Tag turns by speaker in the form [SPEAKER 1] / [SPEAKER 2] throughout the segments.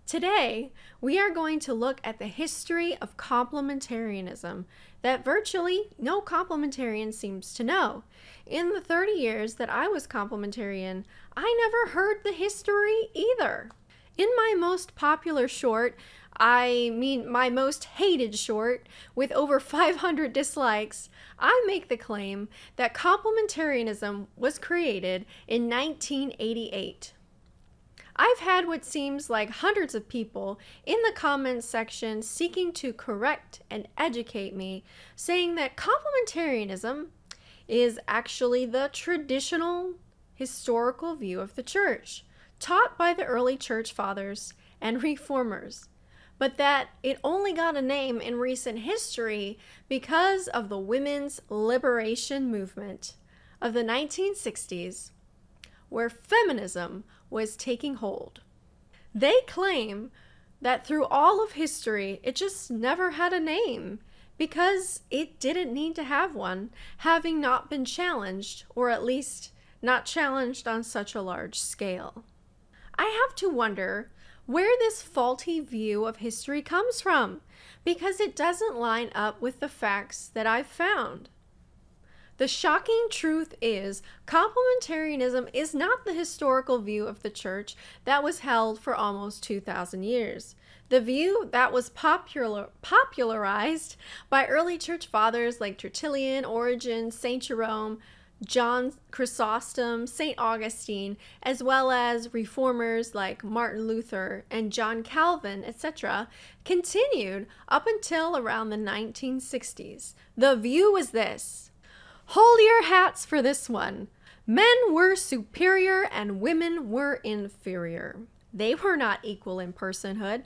[SPEAKER 1] Today, we are going to look at the history of complementarianism that virtually no complementarian seems to know. In the 30 years that I was complementarian, I never heard the history either. In my most popular short, I mean my most hated short, with over 500 dislikes, I make the claim that complementarianism was created in 1988. I've had what seems like hundreds of people in the comments section seeking to correct and educate me, saying that complementarianism is actually the traditional historical view of the church, taught by the early church fathers and reformers, but that it only got a name in recent history because of the women's liberation movement of the 1960s, where feminism was taking hold. They claim that through all of history, it just never had a name because it didn't need to have one, having not been challenged, or at least not challenged on such a large scale. I have to wonder where this faulty view of history comes from, because it doesn't line up with the facts that I've found. The shocking truth is, complementarianism is not the historical view of the church that was held for almost 2,000 years. The view that was popularized by early church fathers like Tertullian, Origen, St. Jerome, John Chrysostom, St. Augustine, as well as reformers like Martin Luther and John Calvin, etc., continued up until around the 1960s. The view was this: hold your hats for this one. Men were superior and women were inferior. They were not equal in personhood.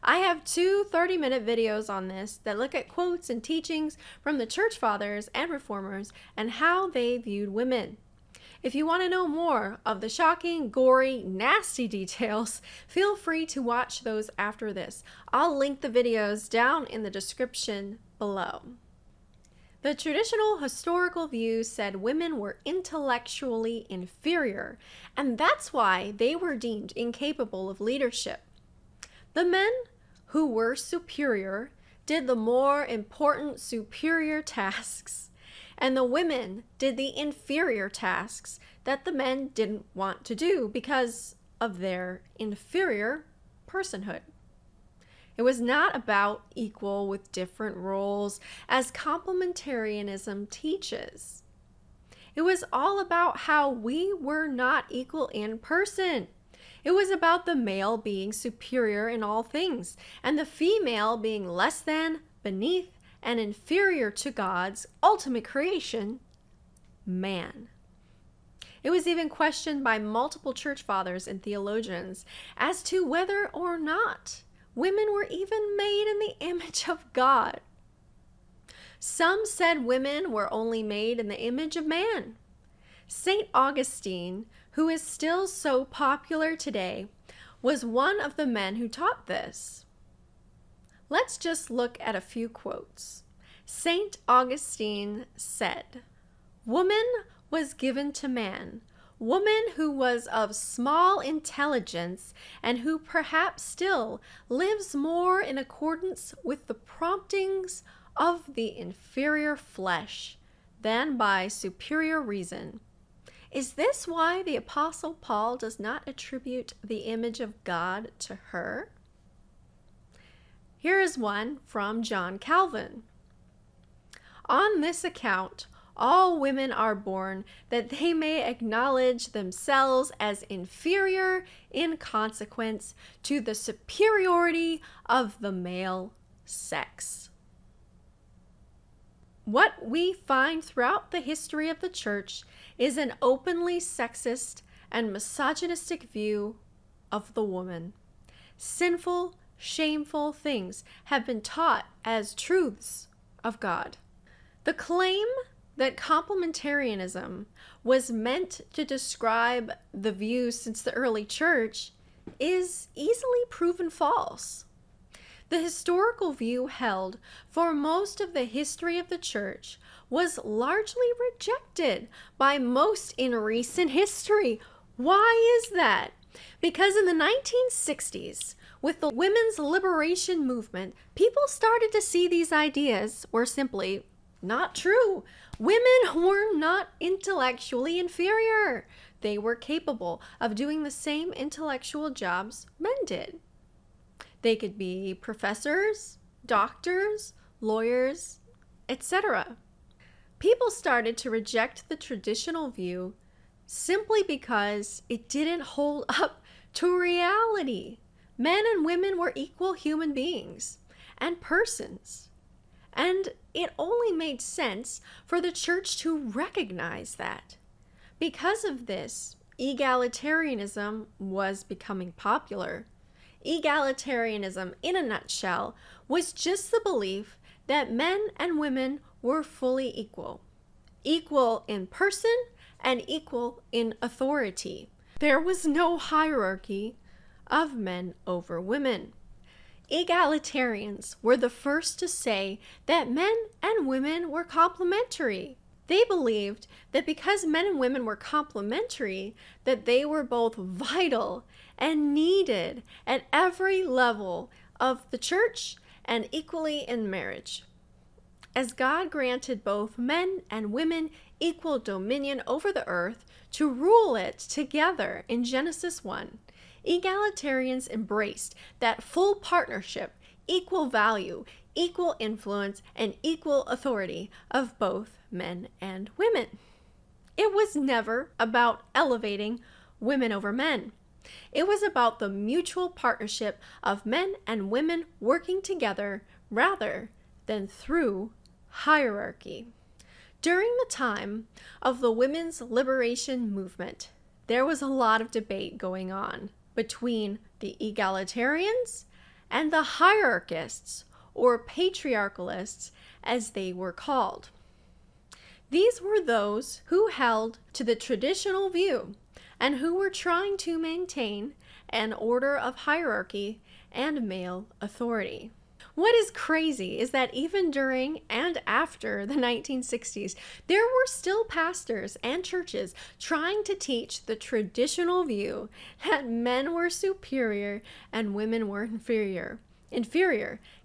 [SPEAKER 1] I have two 30-minute videos on this that look at quotes and teachings from the church fathers and reformers and how they viewed women. If you want to know more of the shocking, gory, nasty details, feel free to watch those after this. I'll link the videos down in the description below. The traditional historical view said women were intellectually inferior, and that's why they were deemed incapable of leadership. The men who were superior did the more important superior tasks, and the women did the inferior tasks that the men didn't want to do because of their inferior personhood. It was not about equal with different roles, as complementarianism teaches. It was all about how we were not equal in person. It was about the male being superior in all things, and the female being less than, beneath, and inferior to God's ultimate creation, man. It was even questioned by multiple church fathers and theologians as to whether or not women were even made in the image of God. Some said women were only made in the image of man. St. Augustine, who is still so popular today, was one of the men who taught this. Let's just look at a few quotes. St. Augustine said, "Woman was given to man, woman who was of small intelligence and who perhaps still lives more in accordance with the promptings of the inferior flesh than by superior reason. Is this why the Apostle Paul does not attribute the image of God to her?" Here is one from John Calvin. "On this account, all women are born that they may acknowledge themselves as inferior in consequence to the superiority of the male sex." What we find throughout the history of the church is an openly sexist and misogynistic view of the woman. Sinful, shameful things have been taught as truths of God. The claim that complementarianism was meant to describe the views since the early church is easily proven false. The historical view held for most of the history of the church was largely rejected by most in recent history. Why is that? Because in the 1960s, With the women's liberation movement, people started to see these ideas were simply not true. Women were not intellectually inferior. They were capable of doing the same intellectual jobs men did. They could be professors, doctors, lawyers, etc. People started to reject the traditional view simply because it didn't hold up to reality. Men and women were equal human beings and persons. And it only made sense for the church to recognize that. Because of this, egalitarianism was becoming popular. Egalitarianism, in a nutshell, was just the belief that men and women were fully equal. Equal in person and equal in authority. There was no hierarchy of men over women. Egalitarians were the first to say that men and women were complementary. They believed that because men and women were complementary, that they were both vital and needed at every level of the church and equally in marriage. As God granted both men and women equal dominion over the earth to rule it together in Genesis 1, egalitarians embraced that full partnership, equal value, equal influence, and equal authority of both men and women. It was never about elevating women over men. It was about the mutual partnership of men and women working together rather than through hierarchy. During the time of the women's liberation movement, there was a lot of debate going on between the egalitarians and the hierarchists, or patriarchalists as they were called. These were those who held to the traditional view and who were trying to maintain an order of hierarchy and male authority. What is crazy is that even during and after the 1960s, there were still pastors and churches trying to teach the traditional view that men were superior and women were inferior.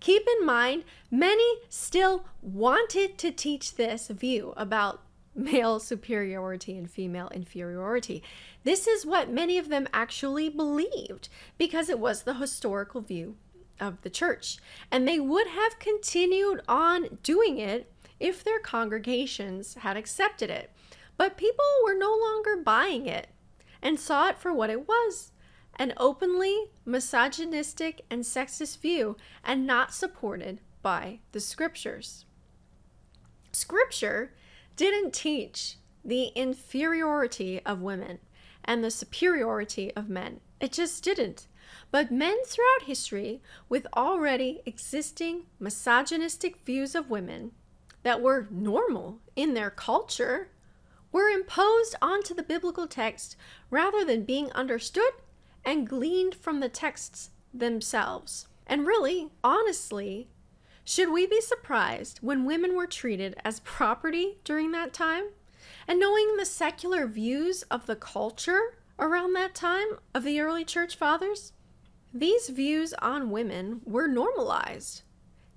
[SPEAKER 1] Keep in mind, many still wanted to teach this view about male superiority and female inferiority. This is what many of them actually believed because it was the historical view of the church, and they would have continued on doing it if their congregations had accepted it. But people were no longer buying it and saw it for what it was, an openly misogynistic and sexist view, and not supported by the scriptures. Scripture didn't teach the inferiority of women and the superiority of men. It just didn't. But men throughout history, with already existing misogynistic views of women that were normal in their culture, were imposed onto the biblical text rather than being understood and gleaned from the texts themselves. And really, honestly, should we be surprised when women were treated as property during that time? And knowing the secular views of the culture around that time of the early church fathers? These views on women were normalized.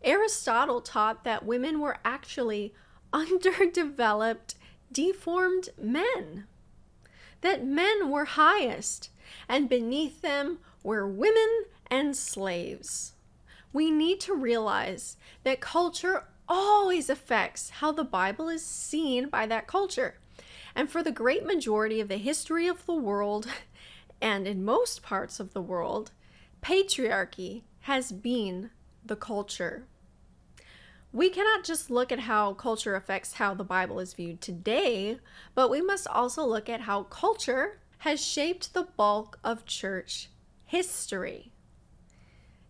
[SPEAKER 1] Aristotle taught that women were actually underdeveloped, deformed men. That men were highest, and beneath them were women and slaves. We need to realize that culture always affects how the Bible is seen by that culture. And for the great majority of the history of the world, and in most parts of the world, patriarchy has been the culture. We cannot just look at how culture affects how the Bible is viewed today, but we must also look at how culture has shaped the bulk of church history.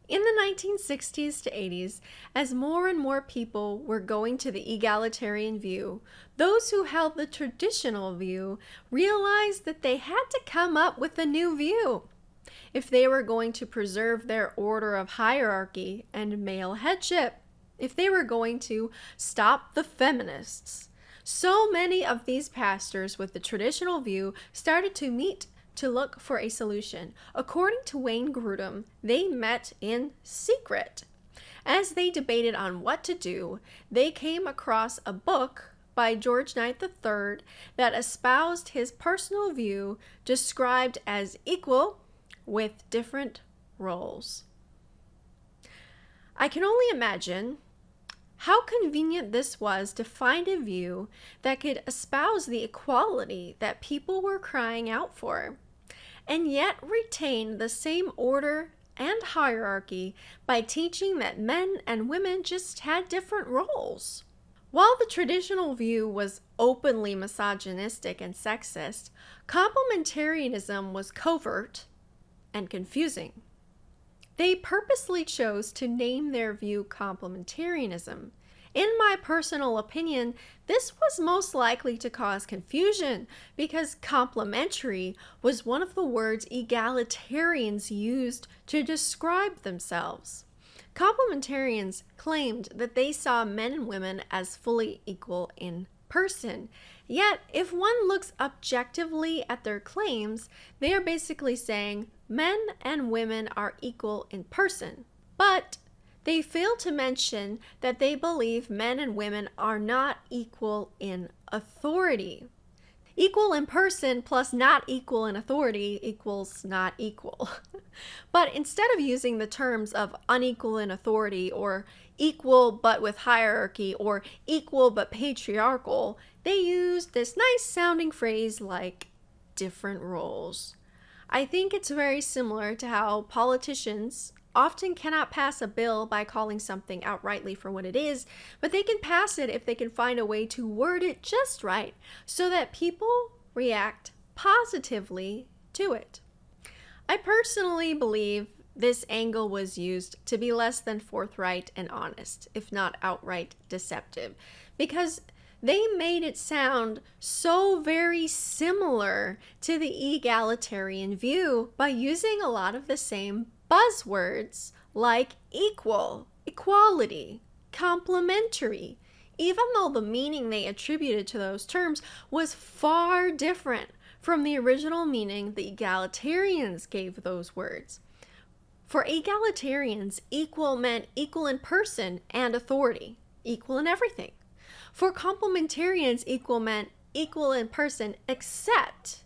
[SPEAKER 1] In the 1960s to 80s, as more and more people were going to the egalitarian view, those who held the traditional view realized that they had to come up with a new view if they were going to preserve their order of hierarchy and male headship, if they were going to stop the feminists. So many of these pastors with the traditional view started to meet to look for a solution. According to Wayne Grudem, they met in secret. As they debated on what to do, they came across a book by George Knight III that espoused his personal view described as equal with different roles. I can only imagine how convenient this was to find a view that could espouse the equality that people were crying out for, and yet retain the same order and hierarchy by teaching that men and women just had different roles. While the traditional view was openly misogynistic and sexist, complementarianism was covert and confusing. They purposely chose to name their view complementarianism. In my personal opinion, this was most likely to cause confusion because complementary was one of the words egalitarians used to describe themselves. Complementarians claimed that they saw men and women as fully equal in person. Yet, if one looks objectively at their claims, they are basically saying men and women are equal in person. But they fail to mention that they believe men and women are not equal in authority. Equal in person plus not equal in authority equals not equal. But instead of using the terms of unequal in authority or equal but with hierarchy or equal but patriarchal, they use this nice sounding phrase like different roles. I think it's very similar to how politicians often cannot pass a bill by calling something outrightly for what it is, but they can pass it if they can find a way to word it just right so that people react positively to it. I personally believe this angle was used to be less than forthright and honest, if not outright deceptive, because they made it sound so very similar to the egalitarian view by using a lot of the same buzzwords like equal, equality, complementary, even though the meaning they attributed to those terms was far different from the original meaning the egalitarians gave those words. For egalitarians, equal meant equal in person and authority, equal in everything. For complementarians, equal meant equal in person except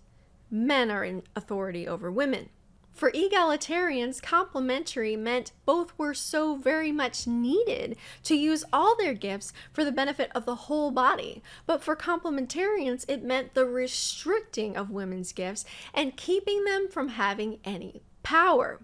[SPEAKER 1] men are in authority over women. For egalitarians, complementary meant both were so very much needed to use all their gifts for the benefit of the whole body. But for complementarians, it meant the restricting of women's gifts and keeping them from having any power.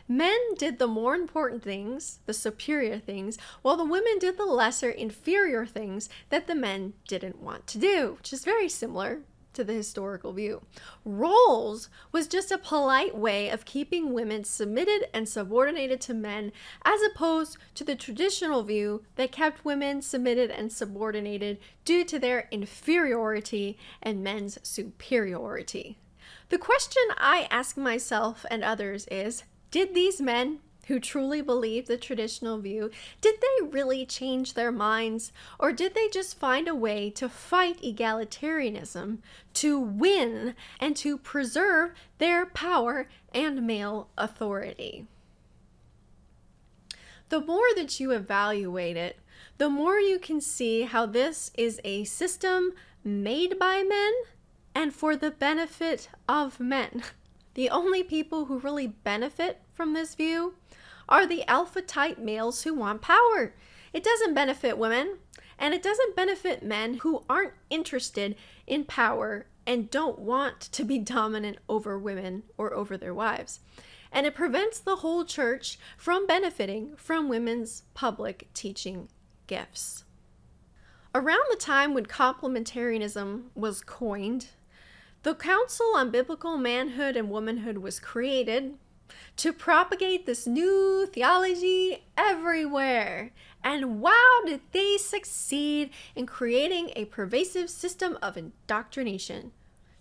[SPEAKER 1] Men did the more important things, the superior things, while the women did the lesser inferior things that the men didn't want to do, which is very similar to the historical view. Roles was just a polite way of keeping women submitted and subordinated to men, as opposed to the traditional view that kept women submitted and subordinated due to their inferiority and men's superiority. The question I ask myself and others is, did these men who truly believed the traditional view, did they really change their minds, or did they just find a way to fight egalitarianism, to win, and to preserve their power and male authority? The more that you evaluate it, the more you can see how this is a system made by men and for the benefit of men. The only people who really benefit from this view are the alpha type males who want power. It doesn't benefit women, and it doesn't benefit men who aren't interested in power and don't want to be dominant over women or over their wives. And it prevents the whole church from benefiting from women's public teaching gifts. Around the time when complementarianism was coined, the Council on Biblical Manhood and Womanhood was created to propagate this new theology everywhere. And wow, did they succeed in creating a pervasive system of indoctrination.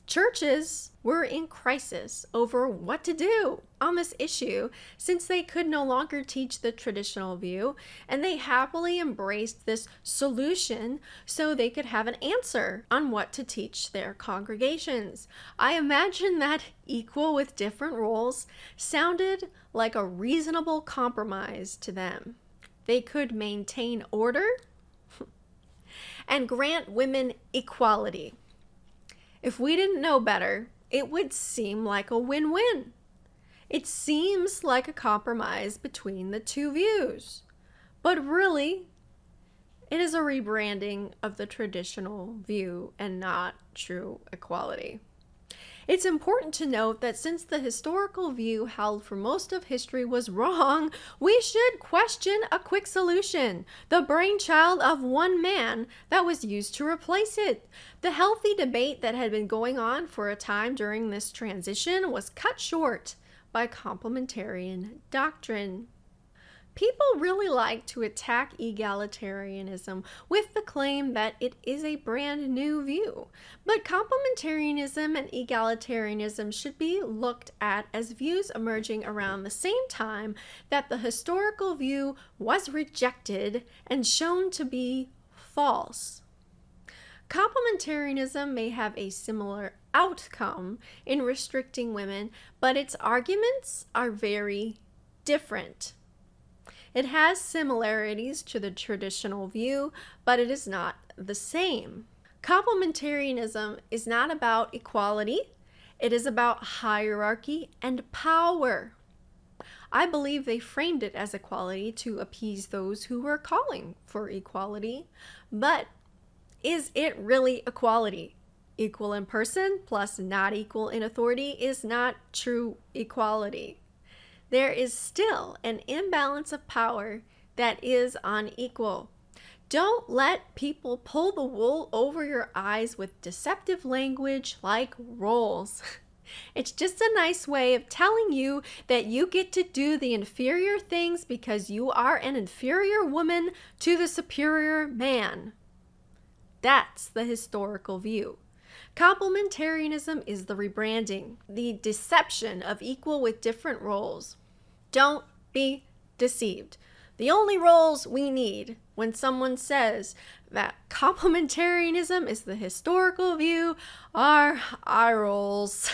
[SPEAKER 1] Churches were in crisis over what to do on this issue since they could no longer teach the traditional view, and they happily embraced this solution so they could have an answer on what to teach their congregations. I imagine that equal with different roles sounded like a reasonable compromise to them. They could maintain order and grant women equality. If we didn't know better, it would seem like a win-win. It seems like a compromise between the two views. But really, it is a rebranding of the traditional view and not true equality. It's important to note that since the historical view held for most of history was wrong, we should question a quick solution, the brainchild of one man that was used to replace it. The healthy debate that had been going on for a time during this transition was cut short by complementarian doctrine. People really like to attack egalitarianism with the claim that it is a brand new view, but complementarianism and egalitarianism should be looked at as views emerging around the same time that the historical view was rejected and shown to be false. Complementarianism may have a similar outcome in restricting women, but its arguments are very different. It has similarities to the traditional view, but it is not the same. Complementarianism is not about equality. It is about hierarchy and power. I believe they framed it as equality to appease those who were calling for equality. But is it really equality? Equal in person plus not equal in authority is not true equality. There is still an imbalance of power that is unequal. Don't let people pull the wool over your eyes with deceptive language like roles. It's just a nice way of telling you that you get to do the inferior things because you are an inferior woman to the superior man. That's the historical view. Complementarianism is the rebranding, the deception of equal with different roles. Don't be deceived. The only roles we need when someone says that complementarianism is the historical view are eye rolls.